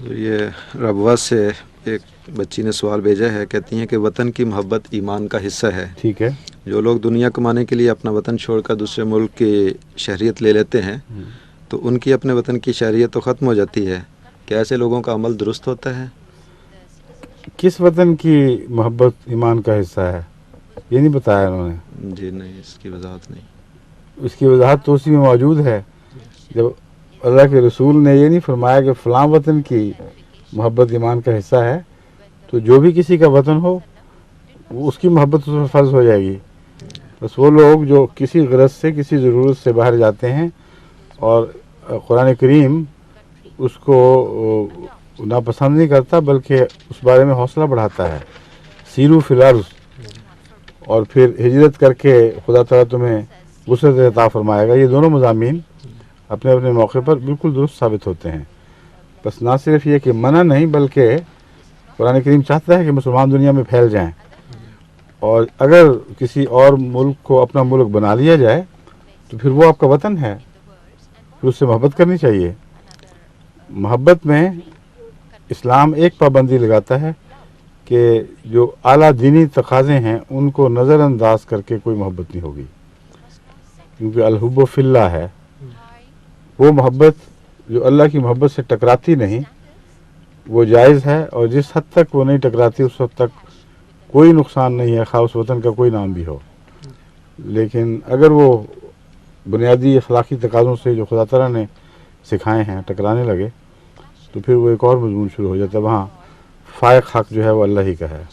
یہ ربوہ سے ایک بچی نے سوال بھیجا ہے، کہتی ہیں کہ وطن کی محبت ایمان کا حصہ ہے۔ ٹھیک ہے۔ جو لوگ دنیا کمانے کے لیے اپنا وطن چھوڑ کر دوسرے ملک کی شہریت لے لیتے ہیں تو ان کی اپنے وطن کی شہریت تو ختم ہو جاتی ہے، کیا ایسے لوگوں کا عمل درست ہوتا ہے؟ کس وطن کی محبت ایمان کا حصہ ہے یہ نہیں بتایا انہوں نے۔ جی نہیں، اس کی وضاحت نہیں۔ اس کی وضاحت تو اسی میں موجود ہے، جب اللہ کے رسول نے یہ نہیں فرمایا کہ فلاں وطن کی محبت ایمان کا حصہ ہے، تو جو بھی کسی کا وطن ہو وہ اس کی محبت اس پر فرض ہو جائے گی۔ بس وہ لوگ جو کسی غرض سے کسی ضرورت سے باہر جاتے ہیں، اور قرآن کریم اس کو ناپسند نہیں کرتا بلکہ اس بارے میں حوصلہ بڑھاتا ہے، سیرو فی الارض، اور پھر ہجرت کر کے خدا تعالیٰ تمہیں وسعت عطا فرمائے گا۔ یہ دونوں مضامین اپنے اپنے موقع پر بالکل درست ثابت ہوتے ہیں۔ بس نہ صرف یہ کہ منع نہیں، بلکہ قرآن کریم چاہتا ہے کہ مسلمان دنیا میں پھیل جائیں، اور اگر کسی اور ملک کو اپنا ملک بنا لیا جائے تو پھر وہ آپ کا وطن ہے، پھر اس سے محبت کرنی چاہیے۔ محبت میں اسلام ایک پابندی لگاتا ہے کہ جو اعلیٰ دینی تقاضے ہیں ان کو نظر انداز کر کے کوئی محبت نہیں ہوگی، کیونکہ الحب فی اللہ ہے، وہ محبت جو اللہ کی محبت سے ٹکراتی نہیں وہ جائز ہے، اور جس حد تک وہ نہیں ٹکراتی اس حد تک کوئی نقصان نہیں ہے، خواہ اس وطن کا کوئی نام بھی ہو۔ لیکن اگر وہ بنیادی اخلاقی تقاضوں سے جو خدا تعالیٰ نے سکھائے ہیں ٹکرانے لگے تو پھر وہ ایک اور مضمون شروع ہو جاتا ہے، وہاں فائق حق جو ہے وہ اللہ ہی کا ہے۔